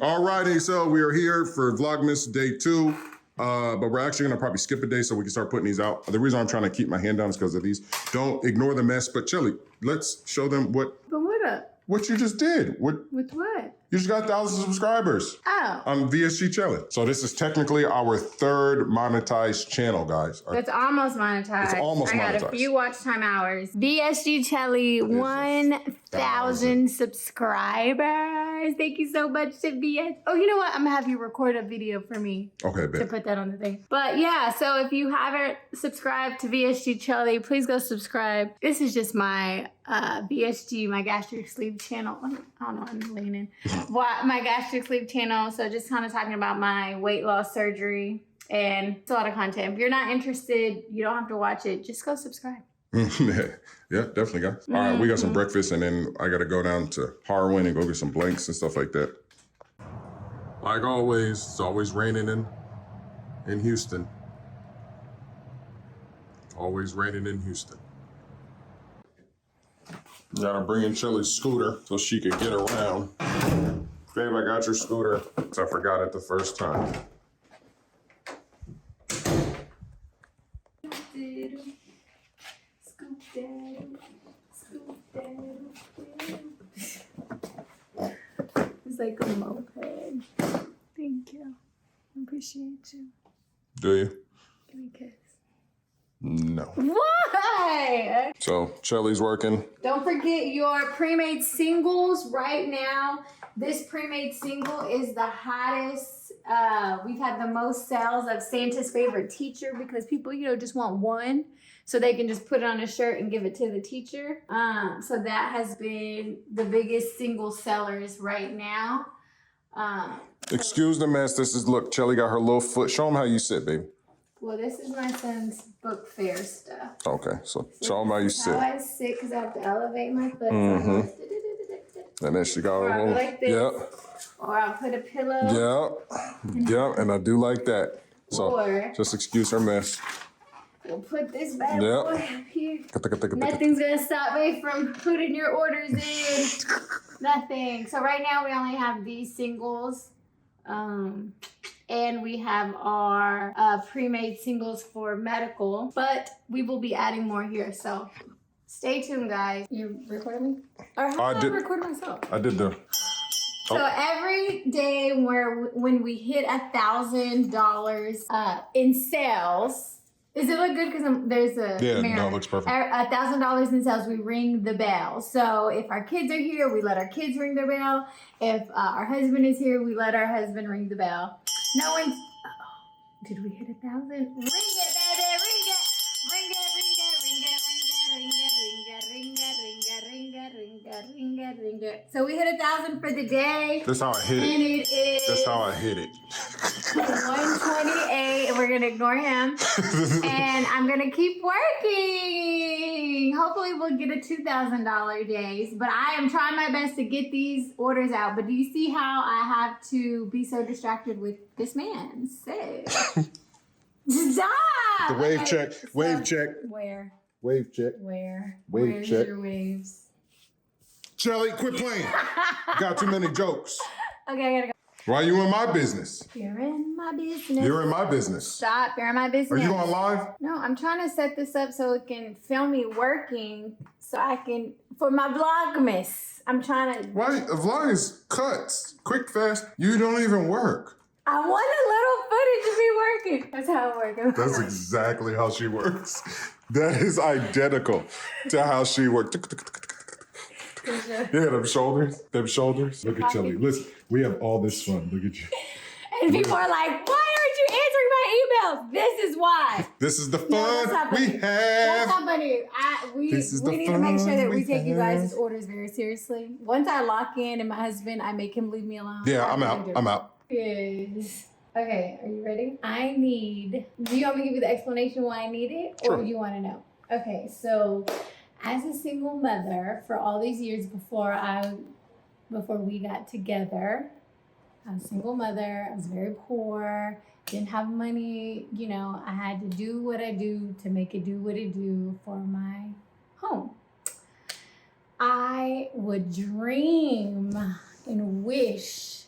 Alrighty, so we are here for Vlogmas day 2. But we're actually gonna probably skip a day so we can start putting these out. The reason I'm trying to keep my hand down is because of these. Don't ignore the mess, but Shelly, let's show them what you just did. With what? You just got 1,000 subscribers. Oh. On VSG Chelly. So this is technically our 3rd monetized channel, guys. It's almost monetized. It's almost monetized. I got a few watch time hours. VSG Chelly, 1,000 subscribers. Thank you so much to VS. Oh, you know what? I'm gonna have you record a video for me. Okay, babe. To put that on the thing. But yeah, so if you haven't subscribed to VSG Chelly, please go subscribe. This is just my VSG, my gastric sleeve channel. I don't know, I'm leaning. My gastric sleeve channel. So just kind of talking about my weight loss surgery, and it's a lot of content. If you're not interested, you don't have to watch it. Just go subscribe. Yeah, definitely, guys. All right, we got some breakfast, and then I got to go down to Harwin and go get some blanks and stuff like that. Like always, it's always raining in Houston. Always raining in Houston. Gotta bring in Shelly's scooter so she could get around. Babe, I got your scooter. I forgot it the first time. It's like a moped. Thank you. I appreciate you. Do you? Give me a kiss. No. Why? So Shelly's working. Don't forget your pre-made singles right now. This pre-made single is the hottest. We've had the most sales of Santa's favorite teacher because people, just want one. So they can just put it on a shirt and give it to the teacher. So that has been the biggest single sellers right now. Excuse the mess. Look, Shelly got her little foot. Show them how you sit, baby. Well, this is my son's book fair stuff. Okay, so show them how you sit. How I sit, because I have to elevate my foot. And then she got her Or little, like this. yep. Or I'll put a pillow. Yep, and I do like that. So Or just excuse her mess. we'll put this bad boy up here. Nothing's gonna stop me from putting your orders in. Nothing. So right now we only have these singles. And we have our pre-made singles for medical, but we will be adding more here. So stay tuned, guys. You recorded me? Or how did I record myself? I did the. So every day when we hit $1,000 in sales, does it look good? Because there's a mirror. No, it looks perfect. $1,000 in sales, we ring the bell. So if our kids are here, we let our kids ring the bell. If our husband is here, we let our husband ring the bell. No one's. Did we hit 1,000? Ring it, baby, ring it, ring it, ring it, ring it, ring it, ring it, ring it, ring it, ring it, ring it. So we hit 1,000 for the day. That's how I hit it. And it is. That's how I hit it. 128, and we're gonna ignore him. And I'm gonna keep working. Hopefully we'll get a $2,000 days. But I am trying my best to get these orders out. But do you see how I have to be so distracted with this man? So stop! The wave check. Wave check. Where? Wave check. Where? Wave Where's check. your waves? Shelly, quit playing. Got too many jokes. Okay, I gotta go. Why you in my business? You're in my business. You're in my business. Stop, you're in my business. Are you going live? No, I'm trying to set this up so it can film me working so I can, for my Vlogmas. I'm trying to. Why? A vlog is cuts. Quick, fast. You don't even work. I want a little footage to be working. That's how it works. That's exactly how she works. That is identical to how she works. Yeah, them shoulders. Look at Shelly. Listen, we have all this fun. Look at you. And people are like, why aren't you answering my emails? This is why. This is the fun that's we That's have. not funny. We need to make sure that we take you guys' orders very seriously. Once I lock in and my husband, I make him leave me alone. Yeah, I'm out. I'm out. Yes. Okay, are you ready? Do you want me to give you the explanation why I need it? Sure. Or you want to know? Okay, so as a single mother for all these years before we got together, I was a single mother. I was very poor, didn't have money. I had to do what I do to make it do what it do for my home. I would dream and wish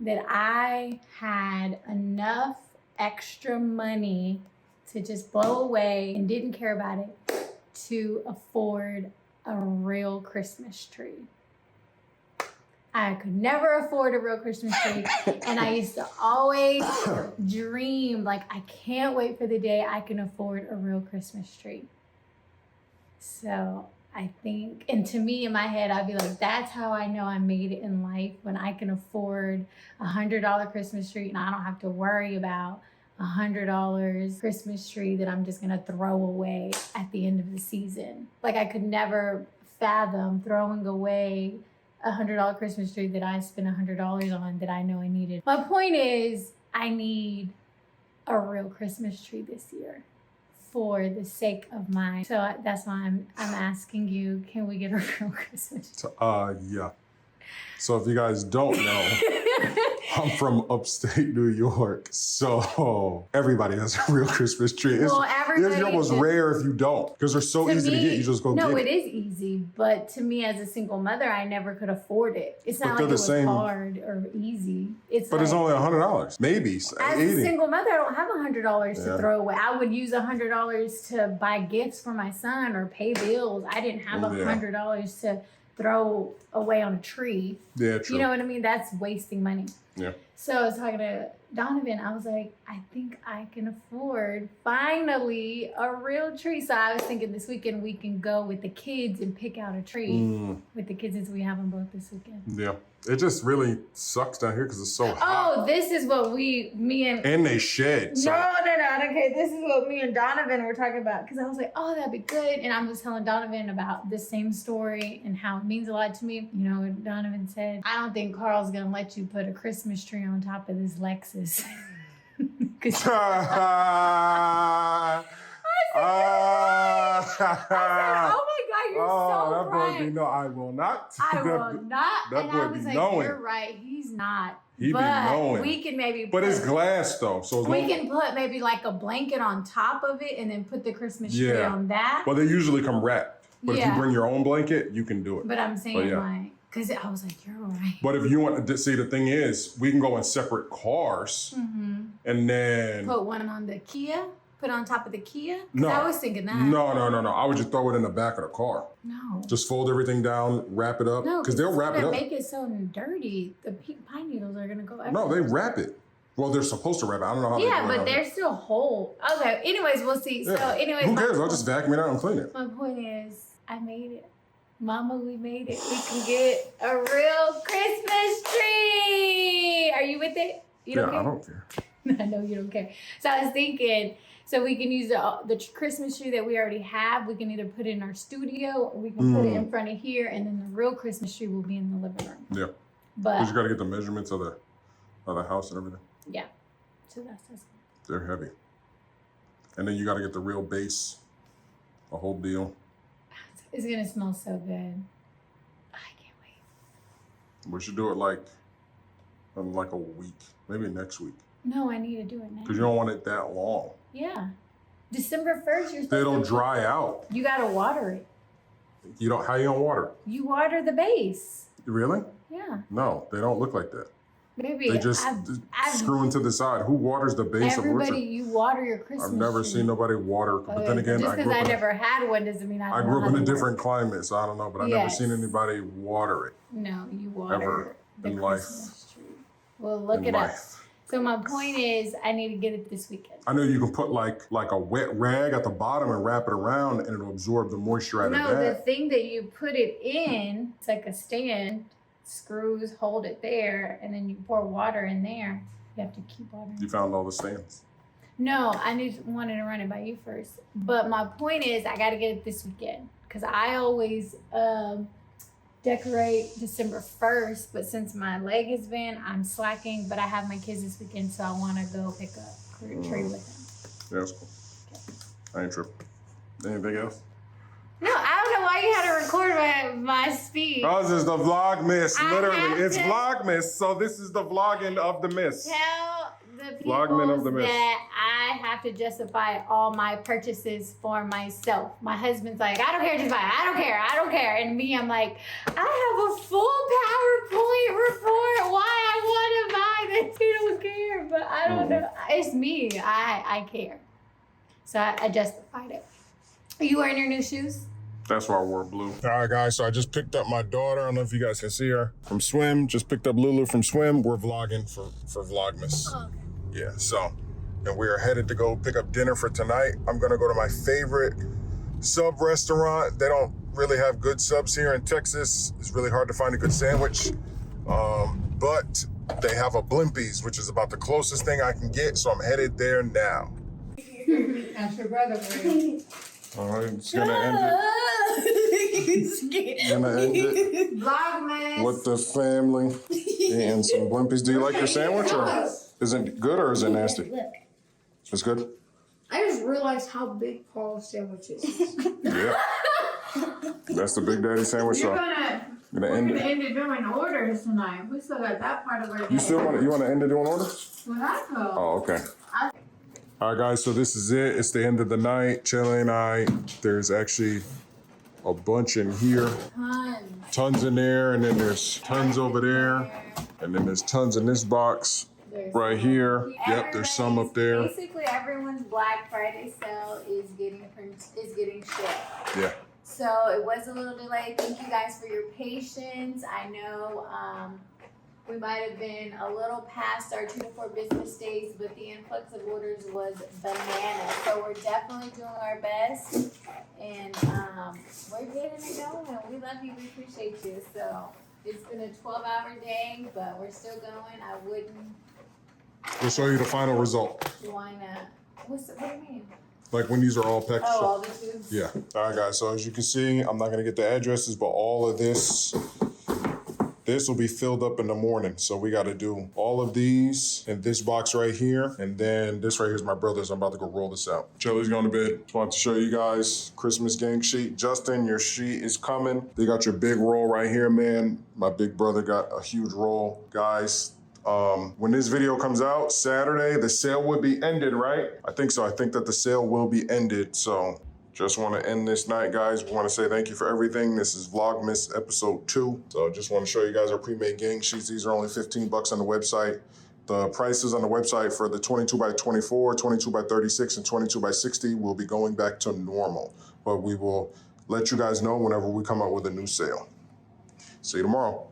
that I had enough extra money to just blow away and didn't care about it to afford a real Christmas tree. I could never afford a real Christmas tree. And I used to always dream, like, I can't wait for the day I can afford a real Christmas tree. So I think, and to me in my head, I'd be like, that's how I know I made it in life, when I can afford $100 Christmas tree and I don't have to worry about $100 Christmas tree that I'm just gonna throw away at the end of the season. Like, I could never fathom throwing away $100 Christmas tree that I spent $100 on that I know I needed. My point is, I need a real Christmas tree this year for the sake of mine. So that's why I'm asking you, can we get a real Christmas tree? Yeah. So if you guys don't know, I'm from upstate New York, so everybody has a real Christmas tree. Well, everybody It's almost rare if you don't, because they're so easy to get. You just go get it. No, it is easy, but to me as a single mother, I never could afford it. It's not like it was hard or easy. It's only $100, maybe as 80. a single mother, I don't have $100 to throw away. I would use $100 to buy gifts for my son or pay bills. I didn't have $100 to throw away on a tree. Yeah, true. You know what I mean? That's wasting money. Yeah. So I was talking to Donovan. I was like, I think I can afford finally a real tree. So I was thinking this weekend we can go with the kids and pick out a tree with the kids, since we have them both this weekend. Yeah. It just really sucks down here because it's so hot. Oh, this is what And they shed. So. No, I don't care. This is what me and Donovan were talking about, because I was like, oh, that'd be good. And I was telling Donovan about this same story and how it means a lot to me. You know what Donovan said? I don't think Carl's going to let you put a Christmas tree on top of this Lexus. I said, oh my God, you're so right. Boy be no, I will not. I will not. That and boy I was be like, knowing. you're right. He's not. He but be knowing. We can maybe But it's glass though. So we can put maybe like a blanket on top of it and then put the Christmas tree on that. Well, they usually come wrapped. But if you bring your own blanket, you can do it. But I'm saying like, because I was like, you're right. But if you want to see, the thing is, we can go in separate cars and then put one on the Kia. Put on top of the Kia? No. I was thinking that. No. I would just throw it in the back of the car. No. Just fold everything down, wrap it up. No, because they'll wrap it up. Make it so dirty. The pine needles are going to go everywhere. No, they wrap it. Well, they're supposed to wrap it. I don't know how they do it. Yeah, but they're still whole. Okay, anyways, we'll see. Yeah. So, anyways. Who cares? I'll just vacuum it out and clean it. My point is, I made it. Mama, we made it. We can get a real Christmas tree. Are you with it? You don't care? I don't care. I know you don't care. So I was thinking, so we can use the Christmas tree that we already have. We can either put it in our studio or we can put it in front of here, and then the real Christmas tree will be in the living room. Yeah. But you got to get the measurements of the house and everything. Yeah. So that's They're heavy. And then you got to get the real base, the whole deal. It's going to smell so good. I can't wait. We should do it like in like a week, maybe next week. No, I need to do it now. Because you don't want it that long. Yeah. December 1st, you're They don't dry out. You got to water it. You don't, how you gonna water? You water the base. Really? Yeah. No, they don't look like that. Maybe. They just screw into the side. Who waters the base of orchard? You water your Christmas I've never seen nobody water. But then again, just because I never had one doesn't mean I grew up in a different climate, so I don't know. But I've never seen anybody water it. No, you water the Christmas tree. Well, look it up. So my point is, I need to get it this weekend. I know you can put like a wet rag at the bottom and wrap it around, and it'll absorb the moisture out of that. No, the thing that you put it in, it's like a stand. Screws hold it there, and then you pour water in there. You have to keep watering. You found all the stands? No, I wanted to run it by you first. But my point is, I got to get it this weekend because I always decorate December 1st. But since my leg has been, I'm slacking. But I have my kids this weekend, so I want to go pick up a tree with them. Yeah, that's cool. Okay. I ain't tripping. Anything else? No, I don't know why you had to record my speech. Oh, this is the Vlogmas. Literally, it's Vlogmas. So this is the vlogging of the miss. Tell the people of the miss. that I have to justify all my purchases for myself. My husband's like, I don't care, just buy it. I don't care. And me, I'm like, I have a full PowerPoint report why I want to buy I don't know. It's me. I care. So I justified it. Are you wearing your new shoes? That's why I wore blue. All right, guys, so I just picked up my daughter. I don't know if you guys can see her from swim. Just picked up Lulu from swim. We're vlogging for Vlogmas. Oh, okay. Yeah, so, and we are headed to go pick up dinner for tonight. I'm gonna go to my favorite sub restaurant. They don't really have good subs here in Texas. It's really hard to find a good sandwich. But they have a Blimpies, which is about the closest thing I can get, so I'm headed there now. That's your brother, Ray. All right, it's gonna end it. Gonna end it Vlogmas. with the family eating some Blimpies. Do you like your sandwich, or is it good, or is it nasty? Look, It's good? I just realized how big Paul's sandwich is. Yeah. That's the Big Daddy sandwich. So We're gonna end gonna it. end it doing orders tonight. We still got that part of our day. You wanna end it doing orders? Well, that's cool. Oh, okay. All right, guys, so this is it. It's the end of the night, chilling night. There's actually a bunch in here. Tons in there, and then there's tons over there. And then there's tons in this box right here. Yep, there's some up there. Basically, everyone's Black Friday sale is getting shipped. Yeah. So it was a little delayed. Thank you guys for your patience. I know we might have been a little past our 2 to 4 business days, but the influx of orders was bananas. So we're definitely doing our best, and we're getting it going. We love you. We appreciate you. So it's been a 12-hour day, but we're still going. I wouldn't We'll show you the final result. want to. What do you mean? Like when these are all packaged. Oh, all the tubes? Yeah. All right, guys. So as you can see, I'm not gonna get the addresses, but all of this will be filled up in the morning. So we got to do all of these in this box right here, and then this right here is my brother's. I'm about to go roll this out. Chili's going to bed. Just wanted to show you guys Christmas gang sheet. Justin, your sheet is coming. They got your big roll right here, man. My big brother got a huge roll, guys. When this video comes out, Saturday, the sale will be ended, right? I think so. I think that the sale will be ended. So just want to end this night, guys. We want to say thank you for everything. This is Vlogmas episode 2. So just want to show you guys our pre-made gang sheets. These are only $15 on the website. The prices on the website for the 22 by 24, 22 by 36, and 22 by 60 will be going back to normal. But we will let you guys know whenever we come out with a new sale. See you tomorrow.